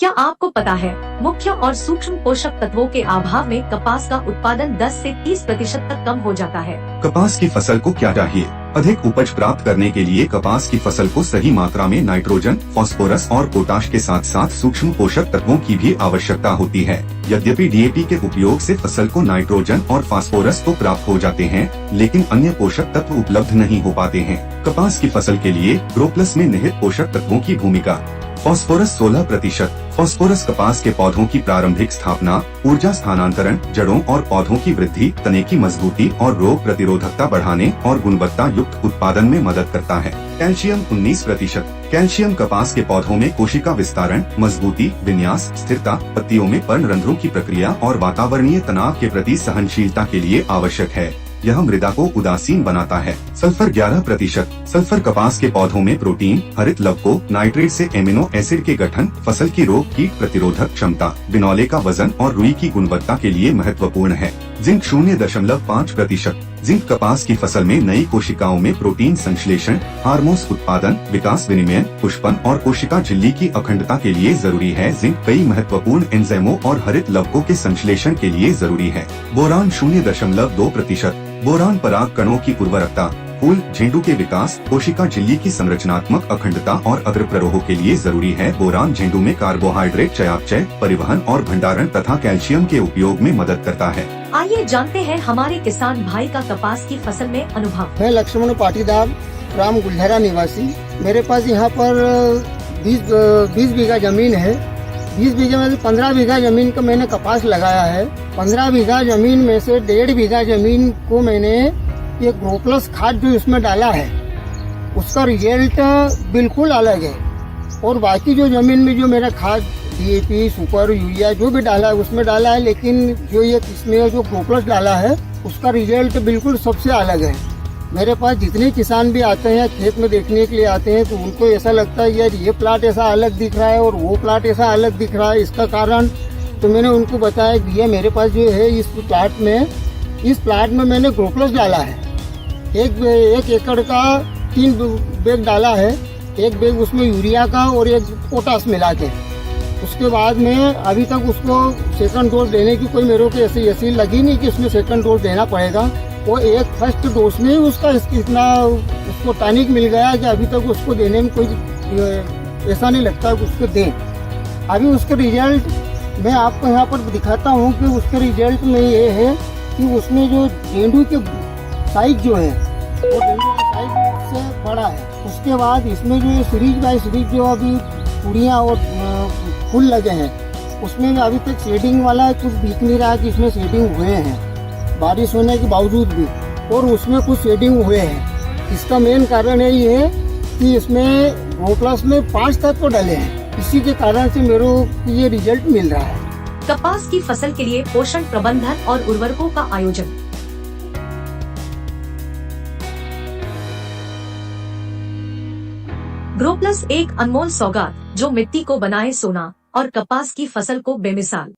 क्या आपको पता है मुख्य और सूक्ष्म पोषक तत्वों के अभाव में कपास का उत्पादन 10 से 30% तक कम हो जाता है। कपास की फसल को क्या चाहिए? अधिक उपज प्राप्त करने के लिए कपास की फसल को सही मात्रा में नाइट्रोजन, फास्फोरस और पोटाश के साथ साथ सूक्ष्म पोषक तत्वों की भी आवश्यकता होती है। यद्यपि डीएपी के उपयोग से फसल को नाइट्रोजन और फास्फोरस तो प्राप्त हो जाते हैं, लेकिन अन्य पोषक तत्व उपलब्ध नहीं हो पाते हैं। कपास की फसल के लिए ग्रोप्लस में निहित पोषक तत्वों की भूमिका। फास्फोरस 16%। फास्फोरस कपास के पौधों की प्रारंभिक स्थापना, ऊर्जा स्थानांतरण, जड़ों और पौधों की वृद्धि, तने की मजबूती और रोग प्रतिरोधकता बढ़ाने और गुणवत्ता युक्त उत्पादन में मदद करता है। कैल्शियम 19%। कैल्शियम कपास के पौधों में कोशिका विस्तारण, मजबूती, विन्यास, स्थिरता, पत्तियों में पर्णरंध्रों की प्रक्रिया और वातावरणीय तनाव के प्रति सहनशीलता के लिए आवश्यक है। यह मृदा को उदासीन बनाता है। सल्फर 11%। सल्फर कपास के पौधों में प्रोटीन, हरित लवकों, नाइट्रेट से एमिनो एसिड के गठन, फसल की रोग कीट प्रतिरोधक क्षमता, बिनौले का वजन और रुई की गुणवत्ता के लिए महत्वपूर्ण है। जिंक 0.5%। जिंक कपास की फसल में नई कोशिकाओं में प्रोटीन संश्लेषण, हार्मोन्स उत्पादन, विकास, विनिमयन, पुष्पन और कोशिका झिल्ली की अखंडता के लिए जरूरी है। जिंक कई महत्वपूर्ण एंजाइमों और हरित लवकों के संश्लेषण के लिए जरूरी है। बोरान 0.2%। बोरान पराग कणों की उर्वरकता, फूल, झेंडू के विकास, कोशिका झिल्ली की संरचनात्मक अखंडता और अग्र प्ररोह के लिए जरूरी है। बोरान झेंडू में कार्बोहाइड्रेट चयापचय, परिवहन और भंडारण तथा कैल्शियम के उपयोग में मदद करता है। आइए जानते हैं हमारे किसान भाई का कपास की फसल में अनुभव। मैं लक्ष्मण पाटीदार, ग्राम गुलझरा निवासी। मेरे पास यहाँ पर 20 बीघा जमीन है। 20 बीघा में से 15 बीघा जमीन का मैंने कपास लगाया है। 15 बीघा जमीन में से 1.5 बीघा जमीन को मैंने ये ग्रोप्लस खाद जो इसमें डाला है उसका रिजल्ट बिल्कुल अलग है। और बाकी जो जमीन में जो मेरा खाद डीएपी, सुपर, यूरिया जो भी डाला है उसमें डाला है, लेकिन जो ये इसमें जो ग्रोप्लस डाला है उसका रिजल्ट बिल्कुल सबसे अलग है। मेरे पास जितने किसान भी आते हैं खेत में देखने के लिए आते हैं तो उनको ऐसा लगता है यार ये प्लाट ऐसा अलग दिख रहा है और वो प्लाट ऐसा अलग दिख रहा है, इसका कारण तो मैंने उनको बताया कि भैया मेरे पास जो है इस प्लाट में मैंने ग्रोप्लस डाला है। एक एकड़ का 3 बैग डाला है। एक बैग उसमें यूरिया का और एक पोटास मिला के। उसके बाद में अभी तक उसको सेकंड डोज देने की कोई मेरे को ऐसी लगी नहीं कि उसमें सेकंड डोज देना पड़ेगा। वो एक फर्स्ट डोज में ही उसका इतना उसको टॉनिक मिल गया कि अभी तक उसको देने में कोई ऐसा नहीं लगता कि उसको दें। अभी उसका रिजल्ट मैं आपको यहाँ पर दिखाता हूँ कि उसके रिजल्ट में ये है कि उसमें जो गेंडू के साइज जो है वो गेंडू का साइज से बड़ा है। उसके बाद इसमें जो सीरीज बाय सीरीज जो अभी पुड़ियाँ और फूल लगे हैं उसमें भी अभी तक शेडिंग वाला कुछ दिख नहीं रहा कि इसमें शेडिंग हुए हैं, बारिश होने के बावजूद भी, और उसमें कुछ शेडिंग हुए हैं। इसका मेन कारण यही है कि इसमें ग्रोप्लस में 5 तत्व डले हैं। इसी के कारण से मेरे को ये रिजल्ट मिल रहा है। कपास की फसल के लिए पोषण प्रबंधन और उर्वरकों का आयोजन। ग्रोप्लस एक अनमोल सौगात जो मिट्टी को बनाए सोना और कपास की फसल को बेमिसाल।